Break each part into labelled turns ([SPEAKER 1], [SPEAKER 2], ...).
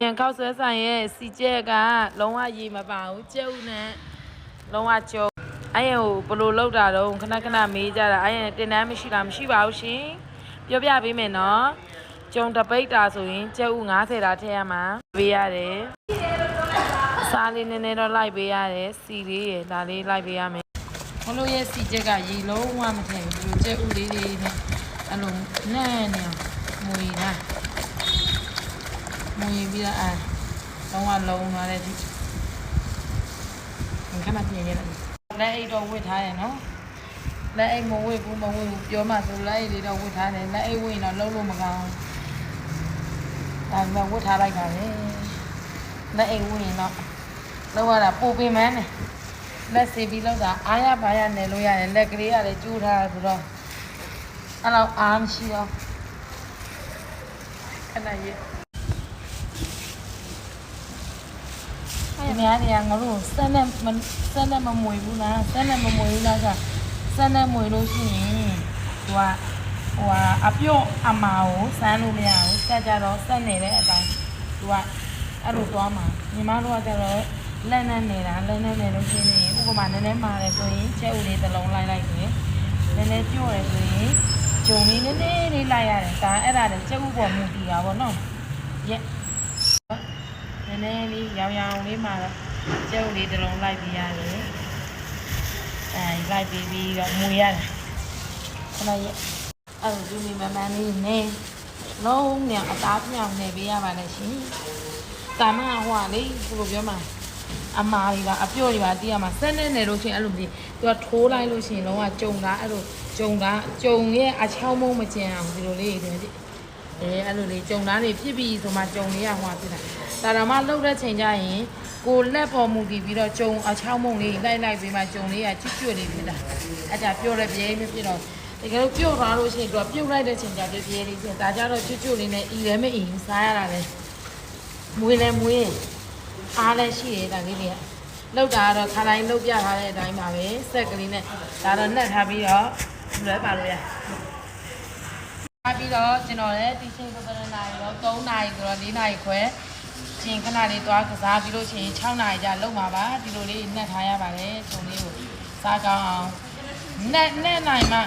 [SPEAKER 1] ပြန်ခောက်ဆွဲဆိုင်ရဲ့စီကျက်ကလုံးဝရေမပါဘူးကျဲဥနဲ့လုံးဝကြုံအဲ့ရကိုဘလို့လောက်တာတော့ခဏခဏမေးကြတာအဲ့ရတင်တန်းမရှိလားမရှိပါဘူးရှင်ပြောပြပေးမယ်နော်ကျုံတပိတ်တာဆိုရင်ကျဲဥ90တာထည့်ရမှာပေးရတယ်စားလေးနည်းနည်းတော့လိုက်ပေးရတယ်စီလေးရဒါလေးလိုက်ပေးရမယ်ဘလို့ရဲ့စီကျက်ကရေလုံးဝမထည့်ဘူးကျဲဥလေးတွေနဲ့အဲ့လိုနဲ့နေမွေတာမွေပြီးတော့လုံးဝလုံးသွားတဲ့ဒီခဏပြင်ရလိုက်လက်အိတ်တော့ဝစ်ထားတယ်နော်လက်အိတ်မဝစ်ဘူးပြောမှဆိုလက်အိတ်လေးတော့ဝစ်ထားတယ်လက်အိတ်ဝစ်ရင်တော့လုံးလို့မကောင်းဒါမှဝစ်ထားလိုက်တာလေလက်အိတ်ဝစ်ရင်တော့လုံးဝတာပိုပင်မန်းတယ်လက်စီပြီးလောက်တာအားရပါရနယ်လို့ရတယ်လက်ကလေးကလည်းကျိုးထားဆိုတော့အဲ့တော့အားမရှိတော့ခဏရေးဒီများနေရငါတို့စက်နဲ့မမွေဘူးလားစက်နဲ့မမွေဘူးလားကစက်နဲ့မွေလို့ရှိရင်သူကအပြုတ်အမာကိုစမ်းလို့မရဘူးစက်ကြတော့စက်နေတဲ့အတိုင်းသူကအဲ့လိုသွားမှာညီမတို့ကကြတော့လက်နဲ့နေတာလက်နဲ့နေလို့ရှိရင်ဥပမာနည်းနည်းမာတယ်ဆိုရင်ကျဲဥလေးတစ်လုံးလိုက်တယ်နည်းနည်းပြော့တယ်ဆိုရင်ဂျုံလေးနည်းနည်းလေးလိုက်ရတယ်ဒါအဲ့ဒါလည်းကျဲဥပေါ်မူတည်တာပေါ့နော်ရက်နည်းနည်းလေးရောင်လေးမှာကျုပ်လေးတစ်လုံးလိုက်ပြီးရတယ်လိုက်ပြီးတော့မွေရတယ်ခဏရဲ့အဲ့လိုဒီမမန်းလေးနဲ့လုံးညအသားပြောင်းနေပေးရပါလေရှင်တာမဟိုကလေဘယ်လိုပြောမှာအမားတွေပါအပြော့တွေပါတီးရမှာစက်နဲ့နေလို့ရှိရင်အဲ့လိုမျိုးသူကထိုးလိုက်လို့ရှိရင်လုံးဝကြုံတာအဲ့လိုကြုံရဲ့အချောင်းမုံမကျန်အောင်ဒီလိုလေးတွေအဲ့လိုလေးကြုံသားတွေဖြစ်ပြီးဆိုမှကြုံလေးရဟွာဖြစ်တာဒါတော့မှလှုပ်တဲ့ချိန်ကျရင်ကိုလက်ပေါ်မူတည်ပြီးတော့ကြုံအချောင်းမုံလေးလိုက်ပြီးမှကြုံလေးကကျွတ်လေးဖြစ်တာအဲ့ဒါပြောရပြဲမဖြစ်တော့တကယ်လို့ပြုတ်သွားလို့ရှိရင်သူကပြုတ်လိုက်တဲ့ချိန်ကျပြဲလေးဖြစ်ဒါကြတော့ကျွတ်လေးနဲ့အီလည်းမအီဘူးစားရတာလေမွေးလည်းမွေးအားလည်းရှိတယ်ဒါလေးတွေကလောက်တာကတော့ခါတိုင်းလောက်ပြထားတဲ့အတိုင်းပါပဲဆက်ကလေးနဲ့ဒါတော့နှက်ထားပြီးတော့လွဲပါလို့ရပြီးတော့ကျွန်တော်လည်းတီချင်းကိုပရနာရီတော့3နာရီဆိုတော့4နာရီခွဲချင်းခဏလေးသွားကစားပြီးလို့ချင်း6နာရီကြာလုံပါပါဒီလိုလေးနှက်ထားရပါတယ်ဂျုံလေးကိုစားကောင်းအောင်နှက်နိုင်မှ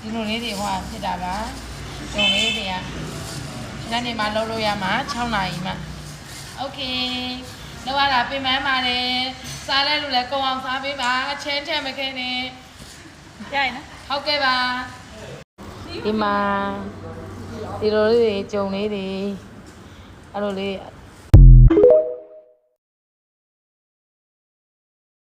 [SPEAKER 1] ဒီလိုလေးတွေဟောဖြစ်တာပါဂျုံလေးတွေကညနေမှလုံလို့ရမှာ6နာရီမှโอเคလောက်ရတာပြင်ပန်းပါတယ်စားလဲလို့လဲကုံအောင်စားပေးပါချင်းထဲမခင်းနဲ့ကြိုက်နော်ဟုတ်ကဲ့ပါဒီမှာဒီလိုလေးတွေကြုံလေးတွေအဲ့လိုလေး